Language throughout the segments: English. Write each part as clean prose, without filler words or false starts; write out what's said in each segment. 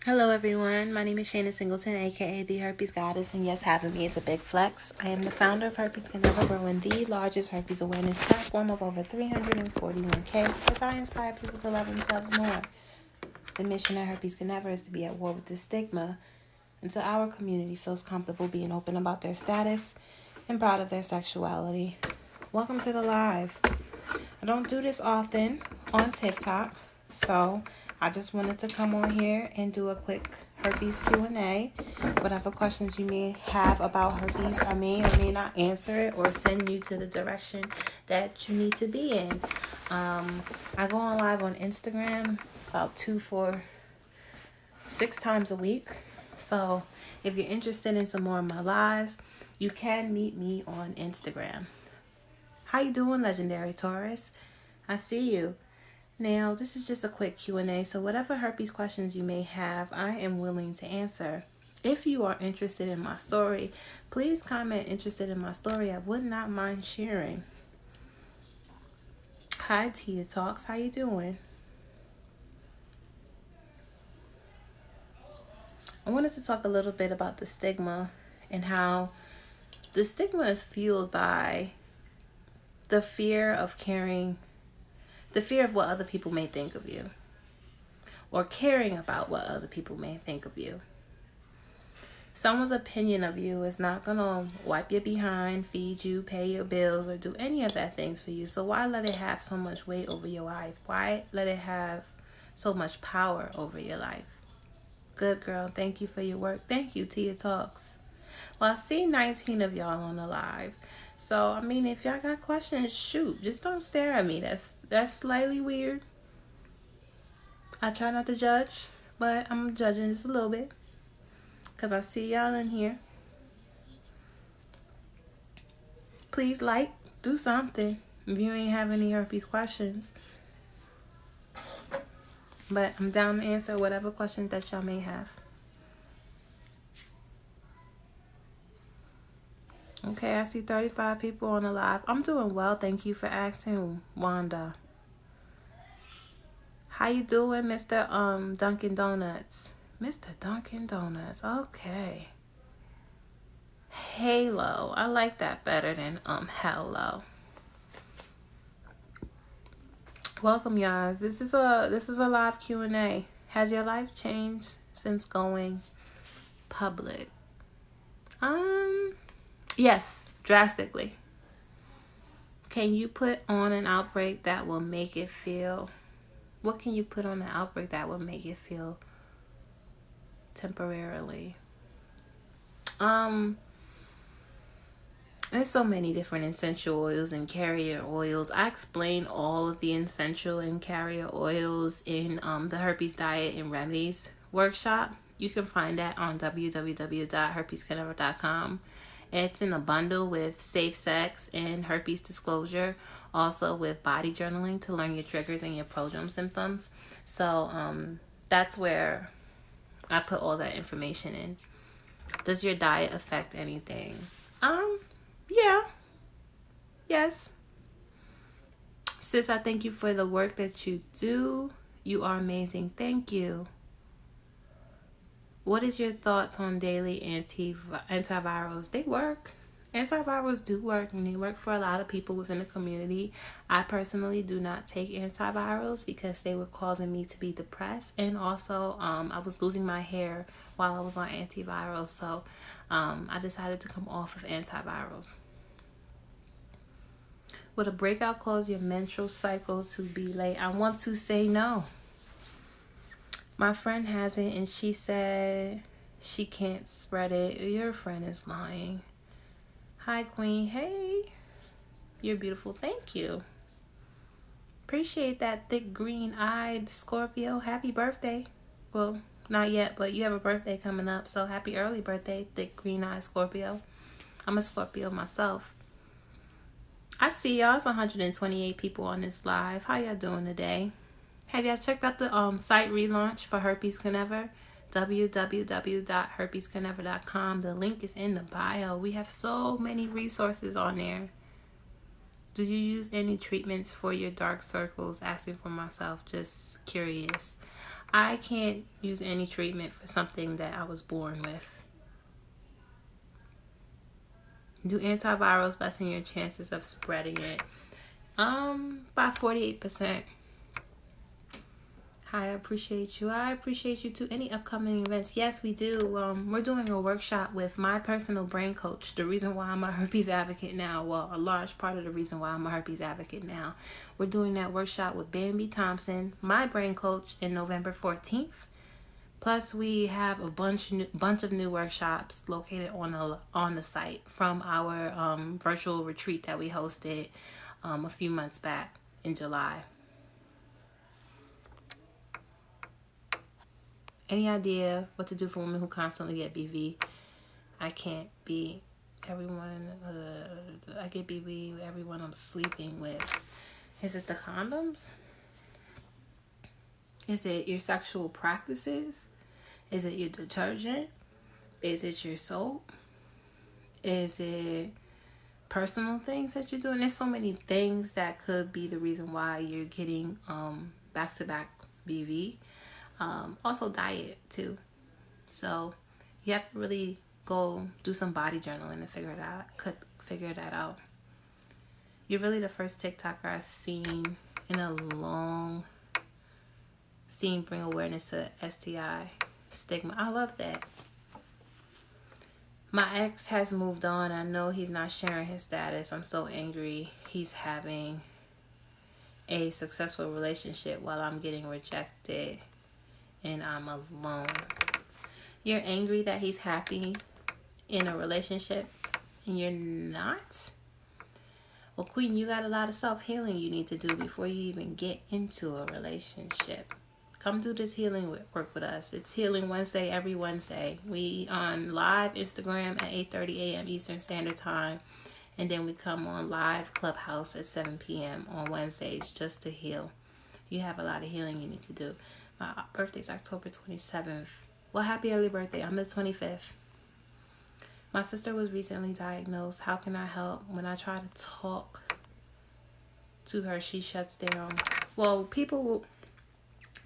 Hello everyone, my name is Shayna Singleton, aka the Herpes Goddess, and yes, having me is a big flex. I am the founder of Herpes Can Never Grow, and the largest herpes awareness platform of over 341K, as I inspire people to love themselves more. The mission of Herpes Can Never is to be at war with the stigma until our community feels comfortable being open about their status and proud of their sexuality. Welcome to the live. I don't do this often on TikTok, so I just wanted to come on here and do a quick herpes Q&A. Whatever questions you may have about herpes, I may or may not answer it or send you to the direction that you need to be in. I go on live on Instagram about 6 times a week. So if you're interested in some more of my lives, you can meet me on Instagram. How you doing, Legendary Taurus? I see you. Now, this is just a quick Q&A, so whatever herpes questions you may have, I am willing to answer. If you are interested in my story, please comment interested in my story. I would not mind sharing. Hi, Tia Talks. How you doing? I wanted to talk a little bit about the stigma and how the stigma is fueled by the fear of what other people may think of you, or caring about what other people may think of you. Someone's opinion of you is not going to wipe your behind, feed you, pay your bills, or do any of that things for you. So why let it have so much weight over your life? Why let it have so much power over your life? Good girl. Thank you for your work. Thank you, Tia Talks. Well, I see 19 of y'all on the live. So, I mean, if y'all got questions, shoot. Just don't stare at me. That's slightly weird. I try not to judge, but I'm judging just a little bit. Because I see y'all in here. Please do something if you ain't have any herpes questions. But I'm down to answer whatever questions that y'all may have. Okay, I see 35 people on the live. I'm doing well. Thank you for asking, Wanda. How you doing, Mr. Dunkin' Donuts? Mr. Dunkin' Donuts. Okay. Halo. I like that better than hello. Welcome, y'all. This is a live Q&A. Has your life changed since going public? Yes, drastically. Can you put on an outbreak that will make it feel? What can you put on an outbreak that will make it feel temporarily? There's so many different essential oils and carrier oils. I explain all of the essential and carrier oils in the Herpes Diet and Remedies workshop. You can find that on www.herpescanever.com. It's in a bundle with safe sex and herpes disclosure, also with body journaling to learn your triggers and your prodrome symptoms. So that's where I put all that information in. Does your diet affect anything? Yeah. Yes. Sis, I thank you for the work that you do. You are amazing. Thank you. What is your thoughts on daily antivirals? They work. Antivirals do work, and they work for a lot of people within the community. I personally do not take antivirals because they were causing me to be depressed, and also I was losing my hair while I was on antivirals, so I decided to come off of antivirals. Would a breakout cause your menstrual cycle to be late? I want to say no. My friend has it, and she said she can't spread it. Your friend is lying. Hi, Queen. Hey. You're beautiful. Thank you. Appreciate that thick green-eyed Scorpio. Happy birthday. Well, not yet, but you have a birthday coming up, so happy early birthday, thick green-eyed Scorpio. I'm a Scorpio myself. I see y'all. It's 128 people on this live. How y'all doing today? Have y'all checked out the site relaunch for Herpes Can Never? www.herpescanever.com. The link is in the bio. We have so many resources on there. Do you use any treatments for your dark circles? Asking for myself, just curious. I can't use any treatment for something that I was born with. Do antivirals lessen your chances of spreading it? By 48%. Hi, I appreciate you. I appreciate you too. Any upcoming events? Yes, we do. We're doing a workshop with my personal brain coach. The reason why I'm a herpes advocate now, well, a large part of the reason why I'm a herpes advocate now. We're doing that workshop with Bambi Thompson, my brain coach, in November 14th. Plus, we have a bunch of new workshops located on the site from our virtual retreat that we hosted a few months back in July. Any idea what to do for women who constantly get BV? I can't be everyone. I get BV with everyone I'm sleeping with. Is it the condoms? Is it your sexual practices? Is it your detergent? Is it your soap? Is it personal things that you're doing? There's so many things that could be the reason why you're getting back-to-back BV. Also diet too. So you have to really go do some body journaling to figure that out. You're really the first TikToker I've seen in a long bring awareness to STI stigma. I love that. My ex has moved on. I know he's not sharing his status. I'm so angry. He's having a successful relationship while I'm getting rejected and I'm alone. You're angry that he's happy in a relationship and you're not? Well, Queen, you got a lot of self-healing you need to do before you even get into a relationship. Come do this healing work with us. It's Healing Wednesday every Wednesday. We on live Instagram at 8:30 a.m. Eastern Standard Time. And then we come on live Clubhouse at 7 p.m. on Wednesdays just to heal. You have a lot of healing you need to do. My birthday's October 27th. Well, happy early birthday. I'm the 25th. My sister was recently diagnosed. How can I help? When I try to talk to her, she shuts down. Well, people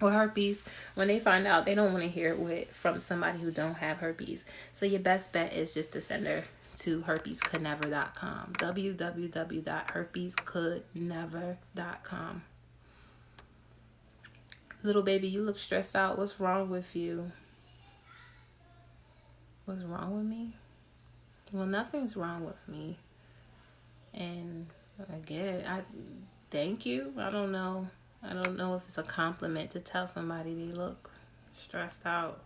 with herpes, when they find out, they don't want to hear it from somebody who don't have herpes. So your best bet is just to send her to herpescouldnever.com. www.herpescouldnever.com. Little baby, you look stressed out. What's wrong with you? What's wrong with me? Well, nothing's wrong with me. And again, I thank you. I don't know if it's a compliment to tell somebody they look stressed out.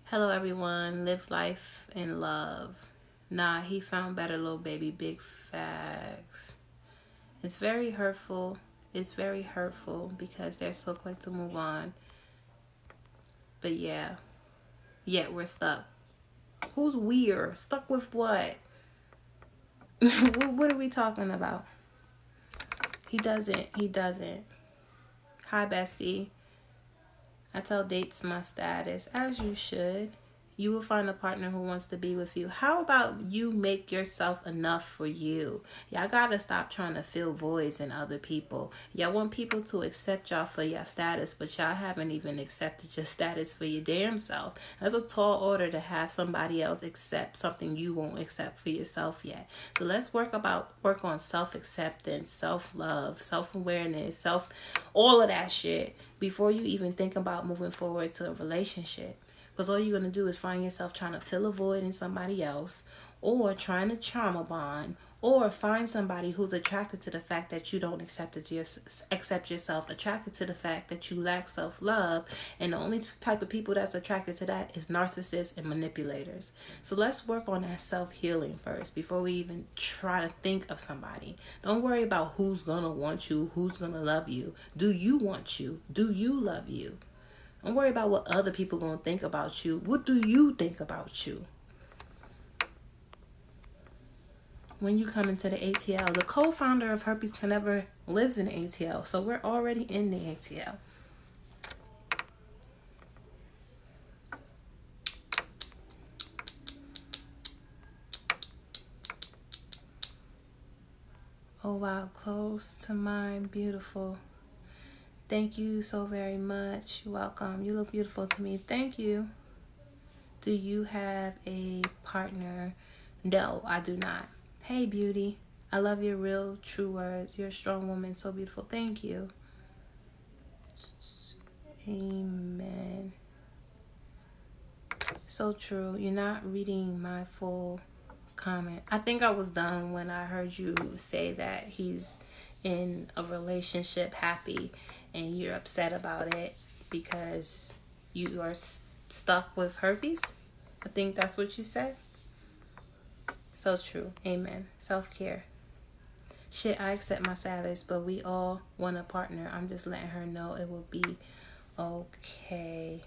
Hello, everyone. Live life in love. Nah, he found better, little baby. Big facts. It's very hurtful. It's very hurtful because they're so quick to move on. But yeah, yet we're stuck. Who's weird? Stuck with what? What are we talking about? He doesn't. Hi, bestie. I tell dates my status, as you should. You will find a partner who wants to be with you. How about you make yourself enough for you? Y'all gotta stop trying to fill voids in other people. Y'all want people to accept y'all for your status, but y'all haven't even accepted your status for your damn self. That's a tall order to have somebody else accept something you won't accept for yourself yet. So let's work on self-acceptance, self-love, self-awareness, all of that shit before you even think about moving forward to a relationship. Because all you're going to do is find yourself trying to fill a void in somebody else, or trying to charm a bond, or find somebody who's attracted to the fact that you don't accept yourself, attracted to the fact that you lack self-love. And the only type of people that's attracted to that is narcissists and manipulators. So let's work on that self-healing first before we even try to think of somebody. Don't worry about who's going to want you, who's going to love you. Do you want you? Do you love you? Don't worry about what other people are going to think about you. What do you think about you? When you come into the ATL, the co-founder of Herpes Can Never lives in the ATL. So we're already in the ATL. Oh, wow. Close to mine. Beautiful. Thank you so very much. You're welcome. You look beautiful to me. Thank you. Do you have a partner? No, I do not. Hey, beauty. I love your real, true words. You're a strong woman. So beautiful. Thank you. Amen. So true. You're not reading my full comment. I think I was done when I heard you say that he's in a relationship happy and you're upset about it because you are stuck with herpes. I think that's what you said. So true. Amen. Self-care. Shit, I accept my status, but we all want a partner. I'm just letting her know it will be okay.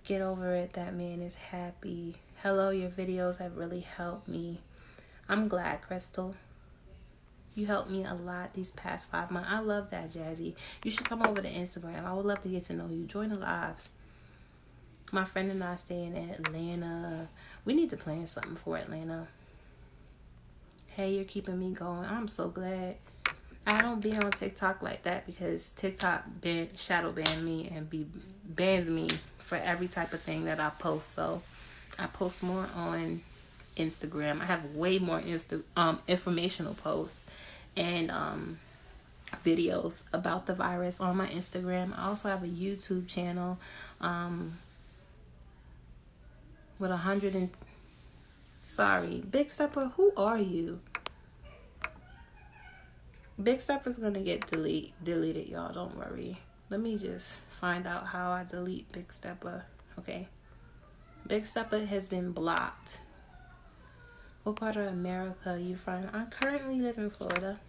Get over it. That man is happy. Hello, your videos have really helped me. I'm glad, Crystal. You helped me a lot these past 5 months. I love that, Jazzy. You should come over to Instagram. I would love to get to know you. Join the lives. My friend and I stay in Atlanta. We need to plan something for Atlanta. Hey, you're keeping me going. I'm so glad. I don't be on TikTok like that because TikTok shadow ban me and bans me for every type of thing that I post. So I post more on Instagram. I have way more informational posts and videos about the virus on my Instagram. I also have a YouTube channel with 100 and Big Stepper, who are you? Big Stepper's gonna get deleted, y'all. Don't worry. Let me just find out how I delete Big Stepper. Okay. Big Stepper has been blocked. What part of America you from? I currently live in Florida.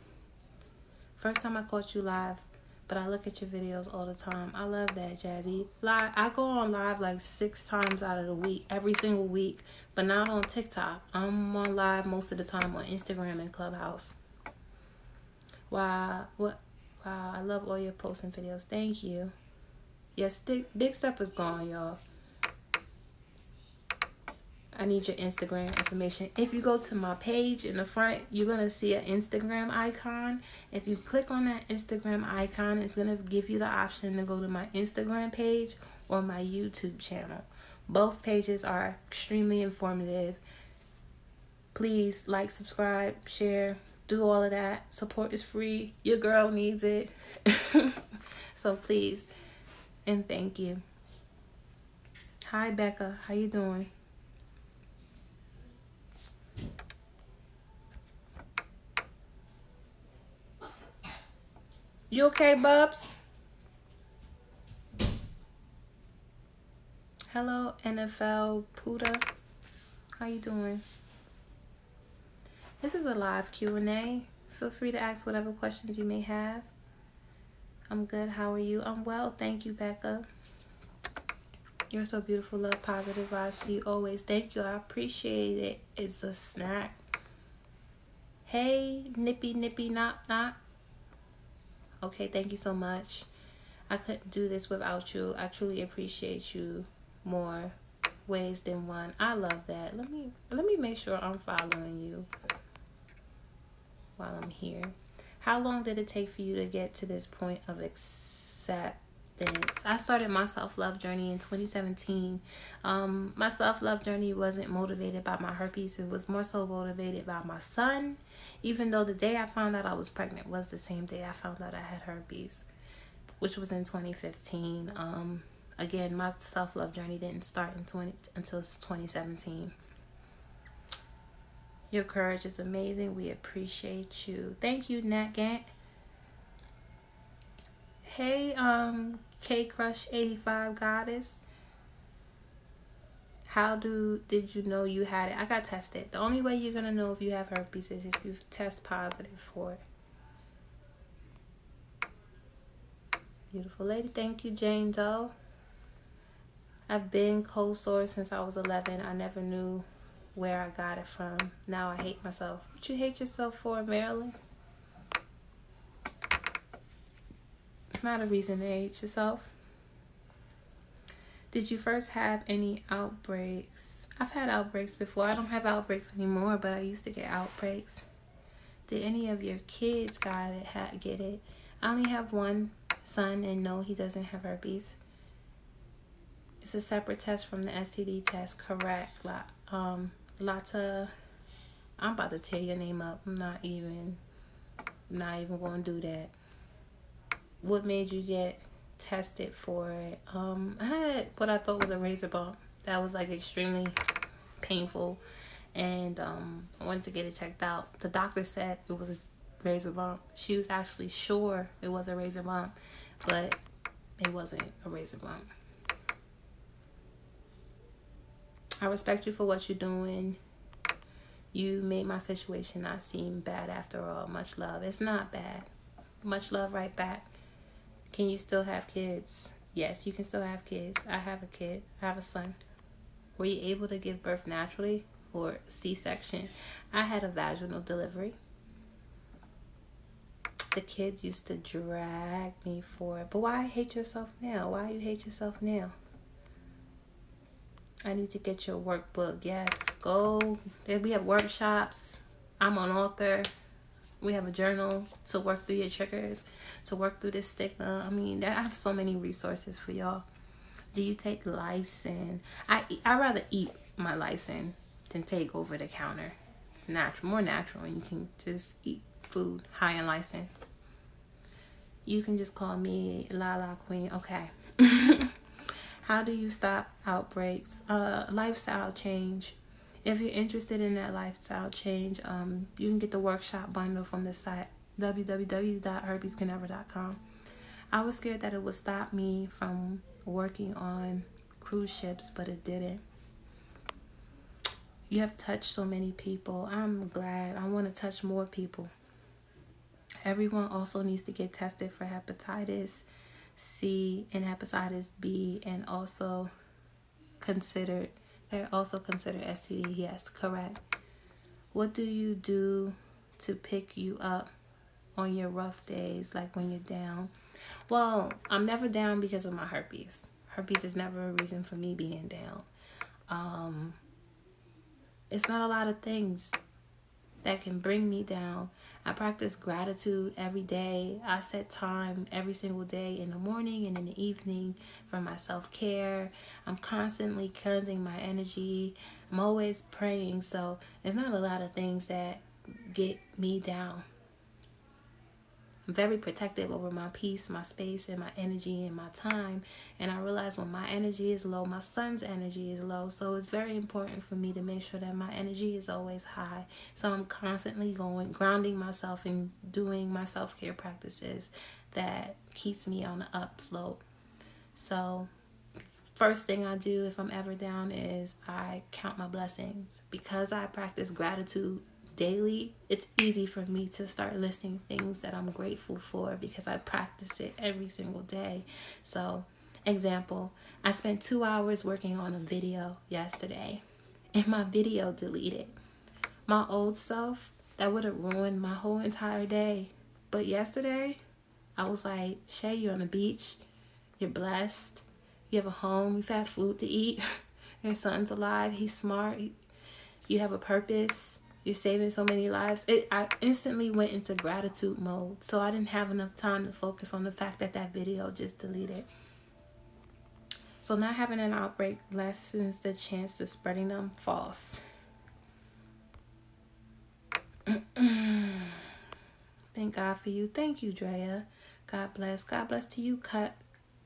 First time I caught you live, but I look at your videos all the time. I love that, Jazzy. Live, I go on live like 6 times out of the week, every single week, but not on TikTok. I'm on live most of the time on Instagram and Clubhouse. Wow, I love all your posts and videos. Thank you. Yes, Big Step is gone, y'all. I need your Instagram information. If you go to my page in the front, you're going to see an Instagram icon. If you click on that Instagram icon, it's going to give you the option to go to my Instagram page or my YouTube channel. Both pages are extremely informative. Please like, subscribe, share, do all of that. Support is free. Your girl needs it. So please and thank you. Hi, Becca. How you doing? You okay, Bubs? Hello, NFL Puda. How you doing? This is a live Q&A. Feel free to ask whatever questions you may have. I'm good. How are you? I'm well. Thank you, Becca. You're so beautiful. Love, positive vibes to you always. Thank you. I appreciate it. It's a snack. Hey, nippy, not. Okay, thank you so much. I couldn't do this without you. I truly appreciate you more ways than one. I love that. Let me make sure I'm following you while I'm here. How long did it take for you to get to this point of acceptance? I started my self-love journey in 2017. My self-love journey wasn't motivated by my herpes. It was more so motivated by my son, even though the day I found out I was pregnant was the same day I found out I had herpes, which was in 2015. Again, my self-love journey didn't start until 2017. Your courage is amazing. We appreciate you. Thank you, Nat Gant. Hey, K Crush 85 Goddess. How did you know you had it? I got tested. The only way you're gonna know if you have herpes is if you test positive for it. Beautiful lady. Thank you, Jane Doe. I've been cold sore since I was 11. I never knew where I got it from. Now I hate myself. What you hate yourself for, Marilyn? It's not a reason to hate yourself. Did you first have any outbreaks? I've had outbreaks before. I don't have outbreaks anymore, but I used to get outbreaks. Did any of your kids get it? I only have one son, and no, he doesn't have herpes. It's a separate test from the STD test, correct? Lata, I'm about to tear your name up. I'm not even going to do that. What made you get tested for it? I had what I thought was a razor bump. That was like extremely painful, and I wanted to get it checked out. The doctor said it was a razor bump. She was actually sure it was a razor bump, but it wasn't a razor bump. I respect you for what you're doing. You made my situation not seem bad after all. Much love. It's not bad. Much love right back. Can you still have kids? Yes, you can still have kids. I have a kid. I have a son. Were you able to give birth naturally or C-section? I had a vaginal delivery. The kids used to drag me for it. But why hate yourself now? Why you hate yourself now? I need to get your workbook. Yes, go. We have workshops. I'm an author. We have a journal to work through your triggers, to work through this stigma. I mean, I have so many resources for y'all. Do you take lysine? I rather eat my lysine than take over the counter. It's natural, more natural, and you can just eat food high in lysine. You can just call me Lala Queen. Okay. How do you stop outbreaks? Lifestyle change. If you're interested in that lifestyle change, you can get the workshop bundle from the site www.herpescanever.com. I was scared that it would stop me from working on cruise ships, but it didn't. You have touched so many people. I'm glad. I want to touch more people. Everyone also needs to get tested for hepatitis C and hepatitis B, and also considered STD. Yes, correct. What do you do to pick you up on your rough days, like when you're down? Well, I'm never down because of my herpes. Herpes is never a reason for me being down. It's not a lot of things that can bring me down. I practice gratitude every day. I set time every single day in the morning and in the evening for my self-care. I'm constantly cleansing my energy. I'm always praying. So there's not a lot of things that get me down. I'm very protective over my peace, my space, and my energy and my time. And I realize when my energy is low, my son's energy is low. So it's very important for me to make sure that my energy is always high. So I'm constantly grounding myself and doing my self-care practices that keeps me on the up slope. So first thing I do if I'm ever down is I count my blessings. Because I practice gratitude daily, it's easy for me to start listing things that I'm grateful for because I practice it every single day. So, example, I spent 2 hours working on a video yesterday and my video deleted. My old self, that would have ruined my whole entire day. But yesterday, I was like, Shay, you're on the beach, you're blessed, you have a home, you've had food to eat, your son's alive, he's smart, you have a purpose, you're saving so many lives. I instantly went into gratitude mode. So I didn't have enough time to focus on the fact that video just deleted. So not having an outbreak lessens the chance of spreading them. False. Thank God for you. Thank you, Drea. God bless. God bless to you,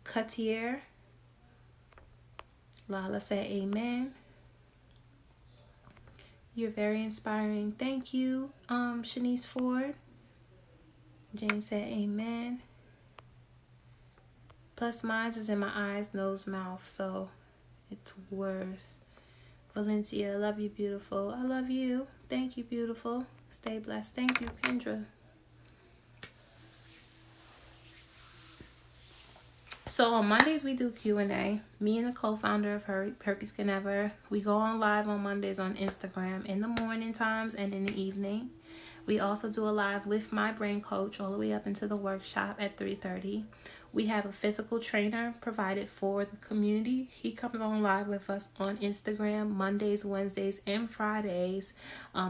Cutier. Lala said amen. You're very inspiring. Thank you, Shanice Ford. Jane said amen. Plus mine is in my eyes, nose, mouth, so it's worse. Valencia, I love you, beautiful. I love you. Thank you, beautiful. Stay blessed. Thank you, Kendra. So on Mondays we do Q&A. Me and the co-founder of Herpes Can Never, we go on live on Mondays on Instagram in the morning times and in the evening. We also do a live with my brain coach all the way up into the workshop at 3:30. We have a physical trainer provided for the community. He comes on live with us on Instagram Mondays, Wednesdays, and Fridays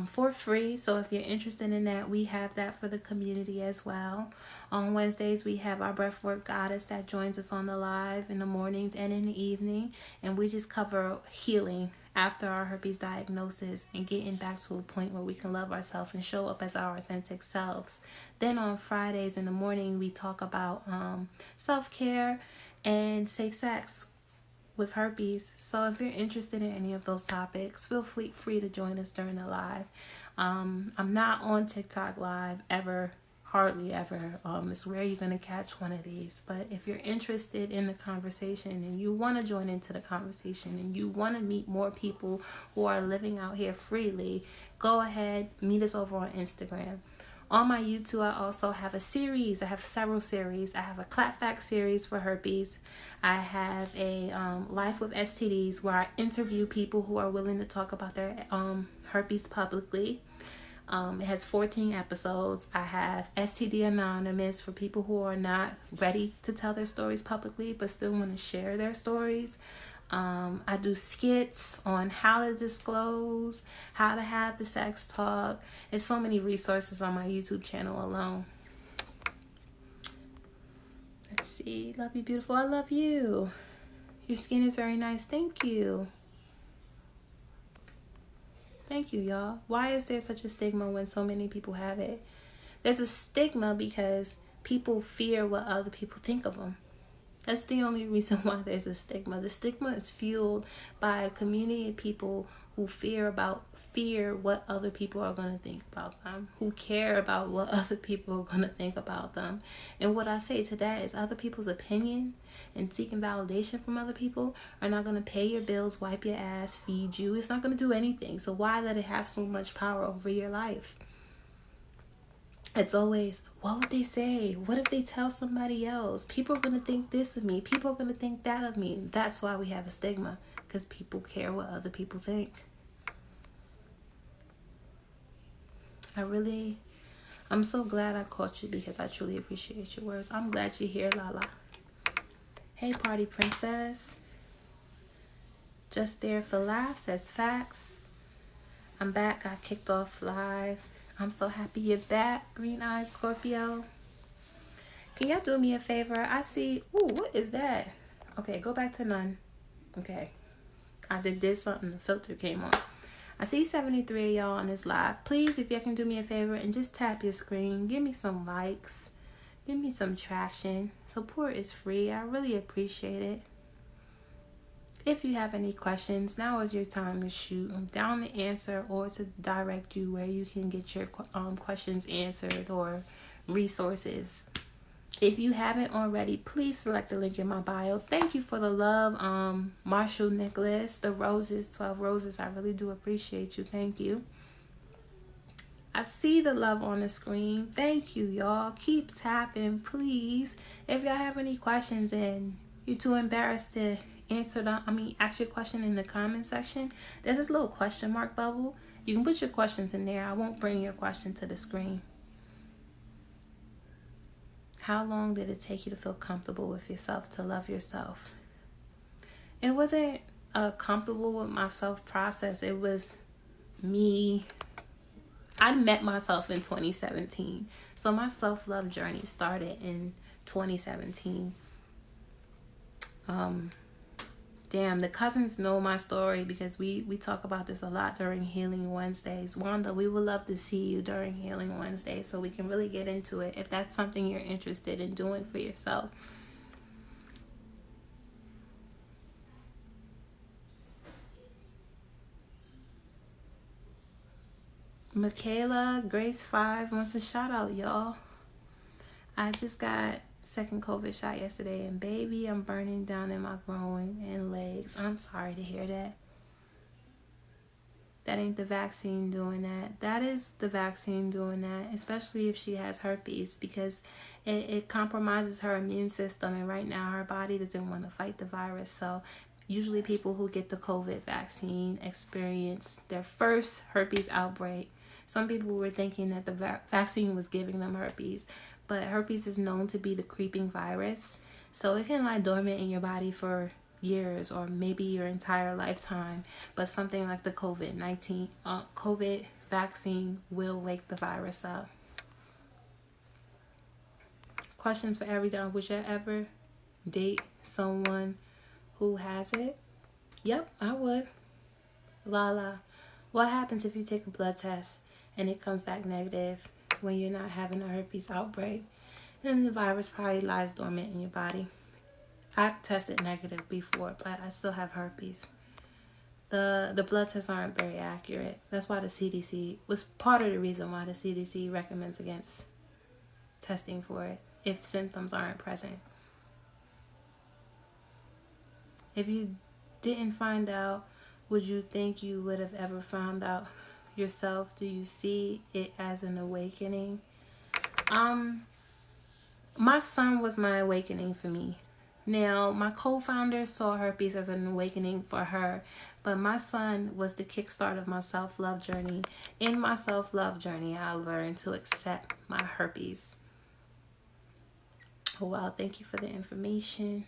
for free. So if you're interested in that, we have that for the community as well. On Wednesdays, we have our breathwork goddess that joins us on the live in the mornings and in the evening. And we just cover healing after our herpes diagnosis and getting back to a point where we can love ourselves and show up as our authentic selves. Then on Fridays in the morning, we talk about self-care and safe sex with herpes. So if you're interested in any of those topics, feel free to join us during the live. I'm not on TikTok live ever. Hardly ever. It's rare you're going to catch one of these. But if you're interested in the conversation and you want to join into the conversation and you want to meet more people who are living out here freely, go ahead, meet us over on Instagram. On my YouTube, I also have a series. I have several series. I have a clapback series for herpes. I have a Life with STDs where I interview people who are willing to talk about their herpes publicly. It has 14 episodes. I have STD Anonymous for people who are not ready to tell their stories publicly but still want to share their stories. I do skits on how to disclose, how to have the sex talk. There's so many resources on my YouTube channel alone. Let's see. Love you, beautiful. I love you. Your skin is very nice. Thank you. Thank you, y'all. Why is there such a stigma when so many people have it? There's a stigma because people fear what other people think of them. That's the only reason why there's a stigma. The stigma is fueled by a community of people who fear what other people are going to think about them, who care about what other people are going to think about them. And what I say to that is other people's opinion and seeking validation from other people are not going to pay your bills, wipe your ass, feed you. It's not going to do anything. So why let it have so much power over your life? It's always, what would they say? What if they tell somebody else? People are going to think this of me. People are going to think that of me. That's why we have a stigma, because people care what other people think. I'm so glad I caught you because I truly appreciate your words. I'm glad you're here, Lala. Hey, party princess. Just there for laughs. That's facts. I'm back. I kicked off live. I'm so happy you're back, green-eyed Scorpio. Can y'all do me a favor? I see... Ooh, what is that? Okay, go back to none. Okay. I did something. The filter came on. I see 73 of y'all on this live. Please, if y'all can do me a favor and just tap your screen. Give me some likes. Give me some traction. Support is free. I really appreciate it. If you have any questions, now is your time to shoot. I'm down to answer or to direct you where you can get your questions answered or resources. If you haven't already, please select the link in my bio. Thank you for the love, Marshall Nicholas, the roses, 12 roses. I really do appreciate you. Thank you. I see the love on the screen. Thank you, y'all. Keep tapping, please. If y'all have any questions and you're too embarrassed to ask your question in the comment section, there's this little question mark bubble. You can put your questions in there. I won't bring your question to the screen. How long did it take you to feel comfortable with yourself, to love yourself? It wasn't a comfortable with myself process. It was me. I met myself in 2017. So my self-love journey started in 2017. The cousins know my story because we talk about this a lot during Healing Wednesdays. Wanda, we would love to see you during Healing Wednesdays so we can really get into it if that's something you're interested in doing for yourself. Michaela Grace 5 wants a shout out, y'all. I just got second COVID shot yesterday, and baby, I'm burning down in my groin and legs. I'm sorry to hear that. That ain't the vaccine doing that. That is the vaccine doing that, especially if she has herpes, because it compromises her immune system, and right now her body doesn't want to fight the virus. So usually people who get the COVID vaccine experience their first herpes outbreak. Some people were thinking that the vaccine was giving them herpes, but herpes is known to be the creeping virus. So it can lie dormant in your body for years or maybe your entire lifetime. But something like the COVID vaccine will wake the virus up. Questions for everything. Would you ever date someone who has it? Yep, I would. Lala. What happens if you take a blood test and it comes back negative when you're not having a herpes outbreak? Then the virus probably lies dormant in your body. I've tested negative before, but I still have herpes. The blood tests aren't very accurate. That's why the CDC was part of the reason why the CDC recommends against testing for it if symptoms aren't present. If you didn't find out, would you think you would have ever found out yourself? Do you see it as an awakening? My son was my awakening for me. Now, my co-founder saw herpes as an awakening for her, but my son was the kickstart of my self-love journey. In my self-love journey, I learned to accept my herpes. Oh, wow. Thank you for the information.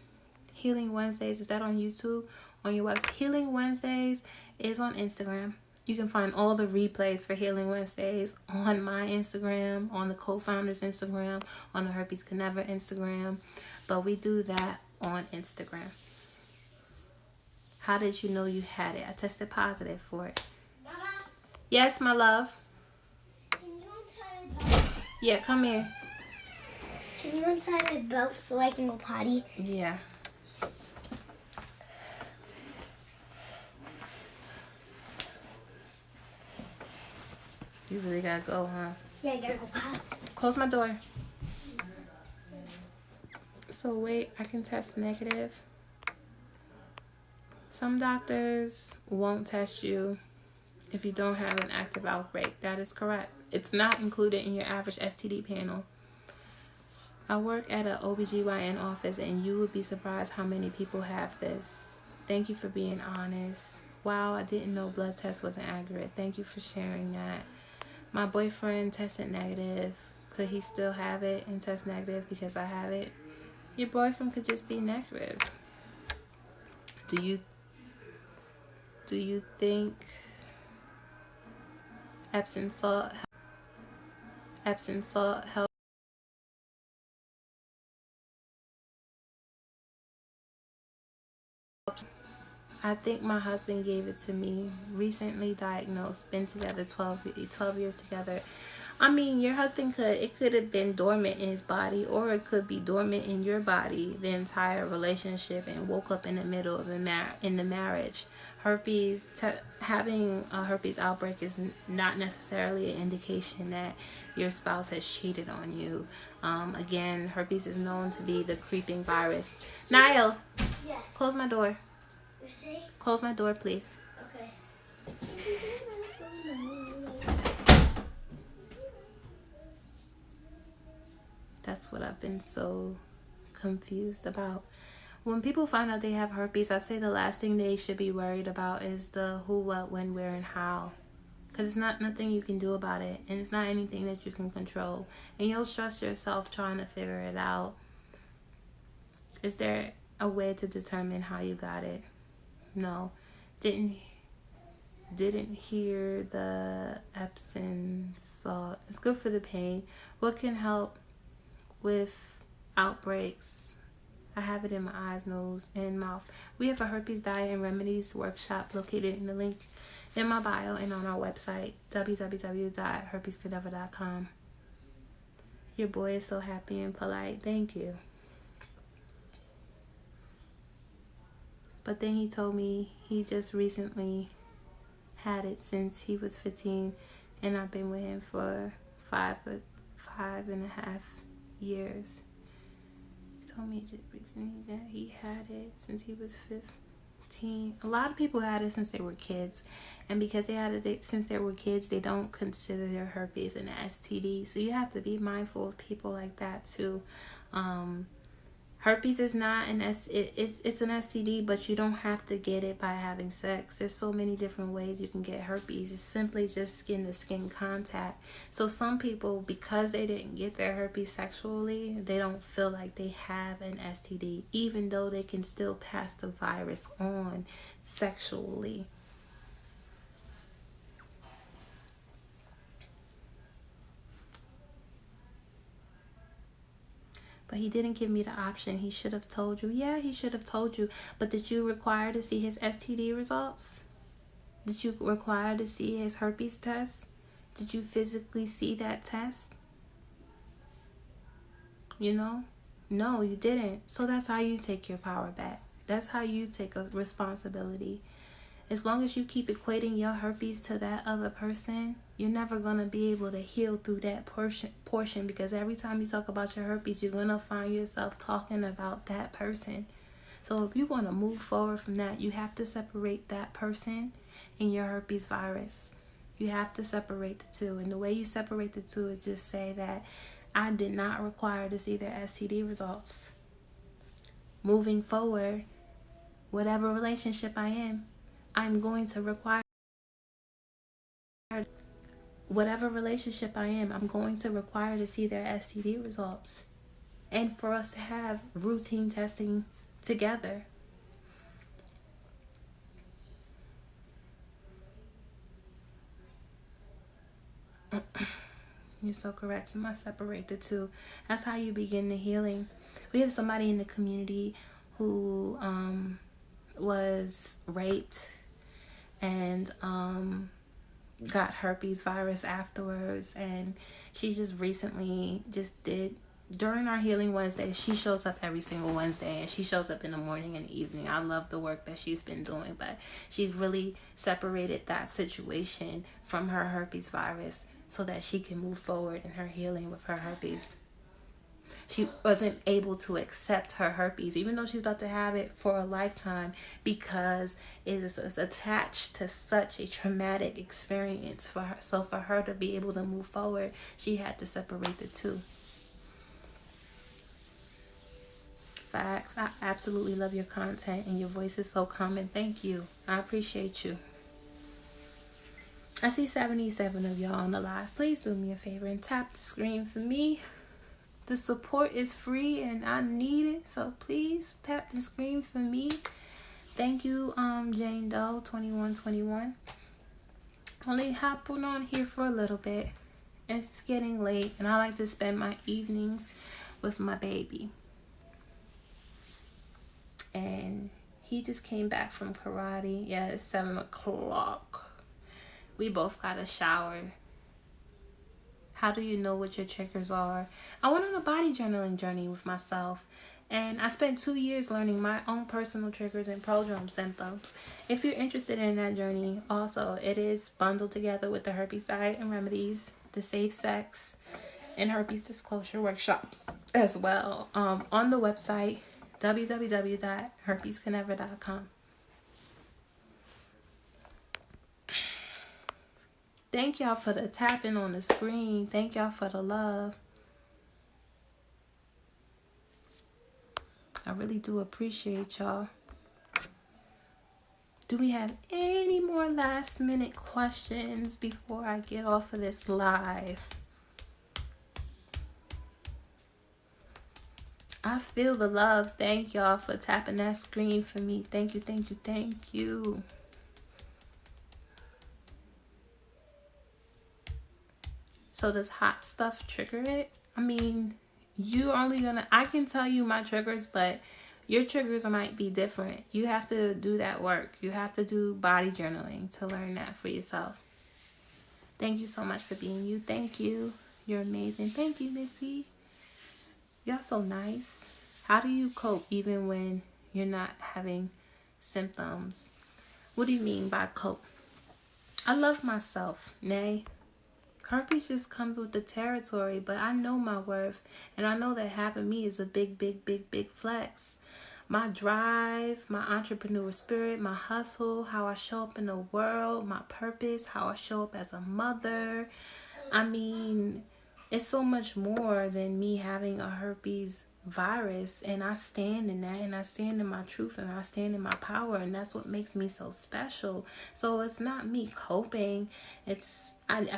Healing Wednesdays, is that on YouTube? On your website? Healing Wednesdays is on Instagram. You can find all the replays for Healing Wednesdays on my Instagram, on the co-founder's Instagram, on the Herpes Can Never Instagram. But we do that on Instagram. How did you know you had it? I tested positive for it. Mama? Yes, my love? Can you untie my belt? Yeah, come here. Can you untie my belt so I can go potty? Yeah. You really gotta go, huh? Yeah, I gotta go potty. Close my door. So wait, I can test negative. Some doctors won't test you if you don't have an active outbreak. That is correct. It's not included in your average STD panel. I work at an OBGYN office and you would be surprised how many people have this. Thank you for being honest. Wow, I didn't know blood test wasn't accurate. Thank you for sharing that. My boyfriend tested negative. Could he still have it and test negative because I have it? Your boyfriend could just be negative. Do you think Epsom salt helps? I think my husband gave it to me. Recently diagnosed, been together 12 years together. I mean, your husband could have been dormant in his body, or it could be dormant in your body the entire relationship and woke up in the middle of the marriage. Having a herpes outbreak is not necessarily an indication that your spouse has cheated on you. Again, herpes is known to be the creeping virus. Niall, Yes. close my door. You say? Close my door, please. Okay. That's what I've been so confused about. When people find out they have herpes, I say the last thing they should be worried about is the who, what, when, where, and how. Because it's not nothing you can do about it. And it's not anything that you can control. And you'll stress yourself trying to figure it out. Is there a way to determine how you got it? No. Didn't hear the Epsom salt. It's good for the pain. What can help with outbreaks? I have it in my eyes, nose, and mouth. We have a herpes diet and remedies workshop located in the link in my bio and on our website, www.herpescanever.com. Your boy is so happy and polite. Thank you. But then he told me he just recently had it since he was 15, and I've been with him for five and a half years. He told me just recently that he had it since he was 15. A lot of people had it since they were kids, and because they had it since they were kids, they don't consider their herpes an STD. So you have to be mindful of people like that too. Herpes is not it's an STD, but you don't have to get it by having sex. There's so many different ways you can get herpes. It's simply just skin to skin contact. So some people, because they didn't get their herpes sexually, they don't feel like they have an STD, even though they can still pass the virus on sexually. But he didn't give me the option. He should have told you. Yeah, he should have told you. But did you require to see his STD results? Did you require to see his herpes test? Did you physically see that test? You know? No, you didn't. So that's how you take your power back. That's how you take a responsibility. As long as you keep equating your herpes to that other person, you're never going to be able to heal through that portion, because every time you talk about your herpes, you're going to find yourself talking about that person. So if you want to move forward from that, you have to separate that person and your herpes virus. You have to separate the two. And the way you separate the two is just say that I did not require to see their STD results. Moving forward, whatever relationship I am, I'm going to require, whatever relationship I am, I'm going to require to see their STD results. And for us to have routine testing together. You're so correct. You must separate the two. That's how you begin the healing. We have somebody in the community who was raped and got herpes virus afterwards, and she just recently just did, during our healing Wednesday, she shows up every single Wednesday, and she shows up in the morning and evening. I love the work that she's been doing, but she's really separated that situation from her herpes virus so that she can move forward in her healing with her herpes. She wasn't able to accept her herpes, even though she's about to have it for a lifetime, because it is attached to such a traumatic experience for her. So for her to be able to move forward, she had to separate the two. Facts. I absolutely love your content, and your voice is so calming. Thank you. I appreciate you. I see 77 of y'all on the live. Please do me a favor and tap the screen for me. The support is free and I need it, so please tap the screen for me. Thank you, Jane Doe 2121. Only hopping on here for a little bit. It's getting late, and I like to spend my evenings with my baby. And he just came back from karate. Yeah, it's 7 o'clock. We both got a shower. How do you know what your triggers are? I went on a body journaling journey with myself, and I spent 2 years learning my own personal triggers and prodrome symptoms. If you're interested in that journey, also, it is bundled together with the herpes diet and remedies, the safe sex, and herpes disclosure workshops as well, on the website www.herpescanever.com. Thank y'all for the tapping on the screen. Thank y'all for the love. I really do appreciate y'all. Do we have any more last minute questions before I get off of this live? I feel the love. Thank y'all for tapping that screen for me. Thank you, thank you, thank you. So does hot stuff trigger it? I mean, I can tell you my triggers, but your triggers might be different. You have to do that work. You have to do body journaling to learn that for yourself. Thank you so much for being you. Thank you. You're amazing. Thank you, Missy. Y'all so nice. How do you cope even when you're not having symptoms? What do you mean by cope? I love myself, Nay. Herpes just comes with the territory, but I know my worth, and I know that having me is a big, big, big, big flex. My drive, my entrepreneur spirit, my hustle, how I show up in the world, my purpose, how I show up as a mother. I mean, it's so much more than me having a herpes virus, and I stand in that, and I stand in my truth, and I stand in my power, and that's what makes me so special. So it's not me coping. I've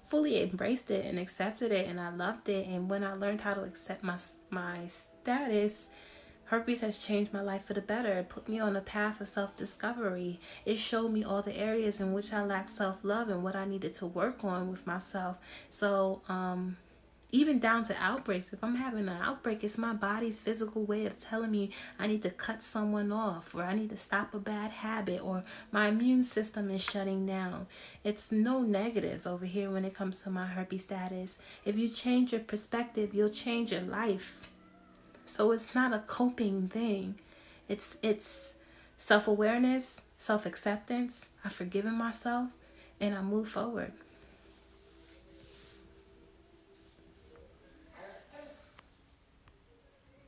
fully embraced it and accepted it, and I loved it. And when I learned how to accept my status, herpes has changed my life for the better. It put me on a path of self-discovery. It showed me all the areas in which I lacked self-love and what I needed to work on with myself. So even down to outbreaks. If I'm having an outbreak, it's my body's physical way of telling me I need to cut someone off, or I need to stop a bad habit, or my immune system is shutting down. It's no negatives over here when it comes to my herpes status. If you change your perspective, you'll change your life. So it's not a coping thing. It's self-awareness, self-acceptance. I've forgiven myself, and I move forward.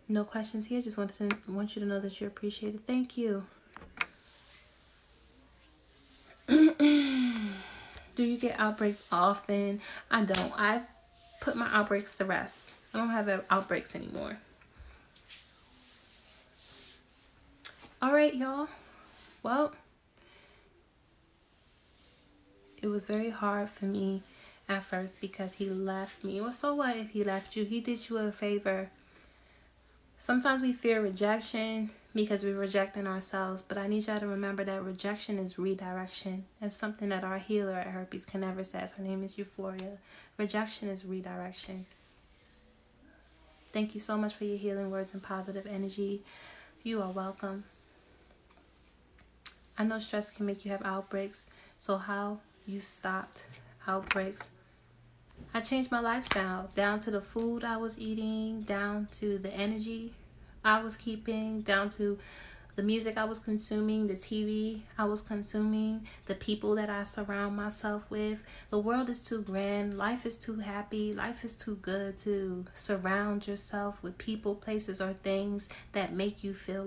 No questions here. Just want you to know that you're appreciated. Thank you. Do you get outbreaks often? I don't. I put my outbreaks to rest. I don't have outbreaks anymore. All right, y'all. Well, it was very hard for me at first because he left me. Well, so what if he left you? He did you a favor. Sometimes we fear rejection because we're rejecting ourselves, but I need y'all to remember that rejection is redirection. That's something that our healer at Herpes can never says. Her name is Euphoria. Rejection is redirection. Thank you so much for your healing words and positive energy. You are welcome. I know stress can make you have outbreaks, so how you stopped outbreaks. I changed my lifestyle, down to the food I was eating, down to the energy I was keeping, down to the music I was consuming, the TV I was consuming, the people that I surround myself with. The world is too grand. Life is too happy. Life is too good to surround yourself with people, places, or things that make you feel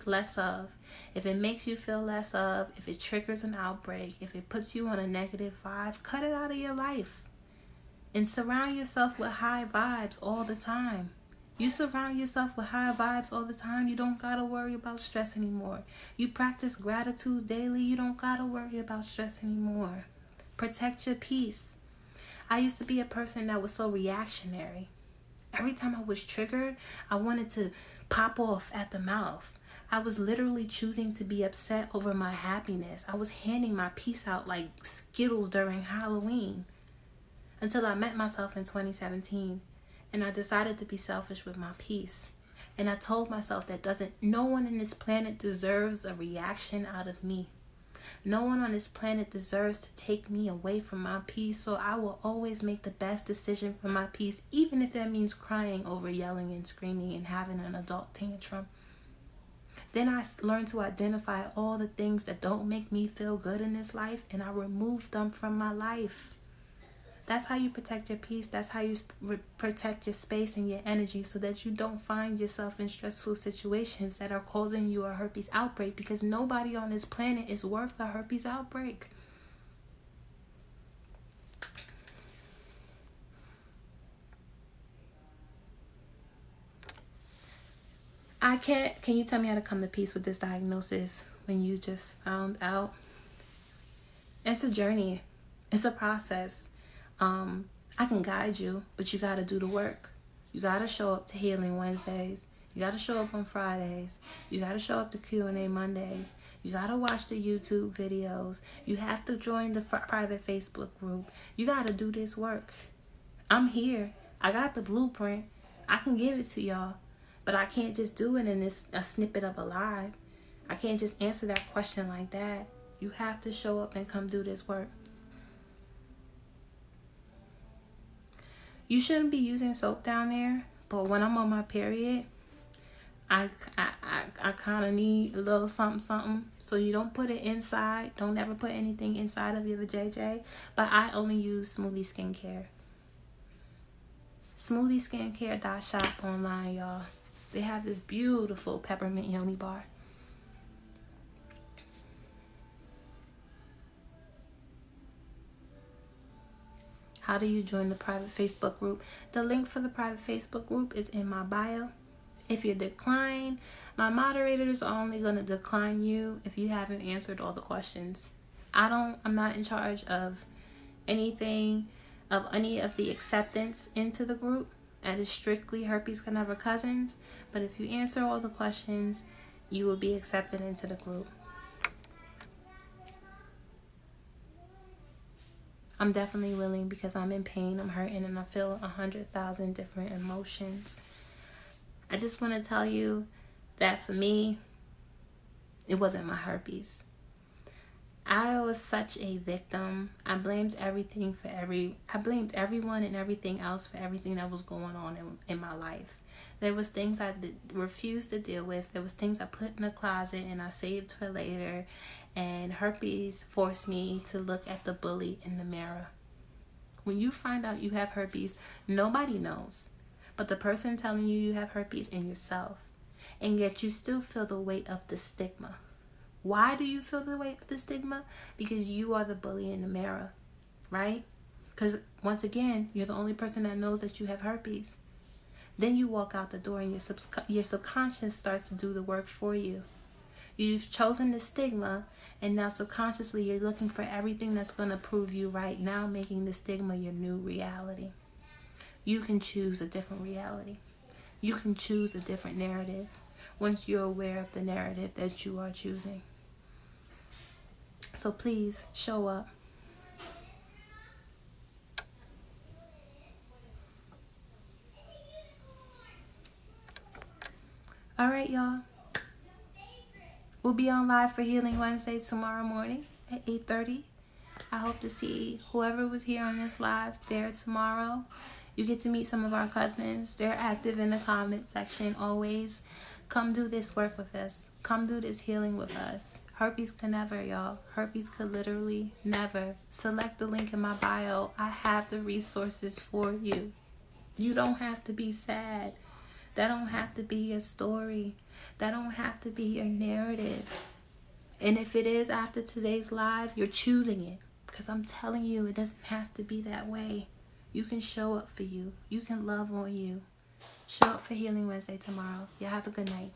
less of. If it makes you feel less of, if it triggers an outbreak, if it puts you on a negative vibe, cut it out of your life. And surround yourself with high vibes all the time. You surround yourself with high vibes all the time, you don't gotta worry about stress anymore. You practice gratitude daily, you don't gotta worry about stress anymore. Protect your peace. I used to be a person that was so reactionary. Every time I was triggered, I wanted to pop off at the mouth. I was literally choosing to be upset over my happiness. I was handing my peace out like Skittles during Halloween. Until I met myself in 2017, and I decided to be selfish with my peace. And I told myself that no one on this planet deserves a reaction out of me. No one on this planet deserves to take me away from my peace, so I will always make the best decision for my peace, even if that means crying over yelling and screaming and having an adult tantrum. Then I learned to identify all the things that don't make me feel good in this life, and I removed them from my life. That's how you protect your peace. That's how you protect your space and your energy, so that you don't find yourself in stressful situations that are causing you a herpes outbreak, because nobody on this planet is worth a herpes outbreak. Can you tell me how to come to peace with this diagnosis when you just found out? It's a journey. It's a process. I can guide you, but you got to do the work. You got to show up to Healing Wednesdays. You got to show up on Fridays. You got to show up to Q&A Mondays. You got to watch the YouTube videos. You have to join the private Facebook group. You got to do this work. I'm here. I got the blueprint. I can give it to y'all, but I can't just do it in a snippet of a live. I can't just answer that question like that. You have to show up and come do this work. You shouldn't be using soap down there, but when I'm on my period, I kind of need a little something. So you don't put it inside. Don't ever put anything inside of your vajayjay. But I only use Smoothie Skincare. SmoothieSkincare.shop online, y'all. They have this beautiful peppermint yoni bar. How do you join the private Facebook group? The link for the private Facebook group is in my bio. If you decline, my moderators are only going to decline you if you haven't answered all the questions. I'm not in charge of any of the acceptance into the group. That is strictly Herpes Can Never Cousins. But if you answer all the questions, you will be accepted into the group. I'm definitely willing because I'm in pain, I'm hurting, and I feel 100,000 different emotions. I just want to tell you that for me, it wasn't my herpes. I was such a victim. I blamed everyone and everything else for everything that was going on in my life. There was things I refused to deal with. There was things I put in the closet and I saved for later. And herpes forced me to look at the bully in the mirror. When you find out you have herpes, nobody knows. But the person telling you have herpes and yourself. And yet you still feel the weight of the stigma. Why do you feel the weight of the stigma? Because you are the bully in the mirror, right? Because once again, you're the only person that knows that you have herpes. Then you walk out the door and your subconscious starts to do the work for you. You've chosen the stigma, and now subconsciously you're looking for everything that's going to prove you right, now making the stigma your new reality. You can choose a different reality. You can choose a different narrative once you're aware of the narrative that you are choosing. So please show up. All right, y'all. We'll be on live for Healing Wednesday tomorrow morning at 8:30. I hope to see whoever was here on this live there tomorrow. You get to meet some of our cousins. They're active in the comment section always. Come do this work with us. Come do this healing with us. Herpes could never, y'all. Herpes could literally never. Select the link in my bio. I have the resources for you. You don't have to be sad. That don't have to be your story. That don't have to be your narrative. And if it is after today's live, you're choosing it. Because I'm telling you, it doesn't have to be that way. You can show up for you. You can love on you. Show up for Healing Wednesday tomorrow. Y'all have a good night.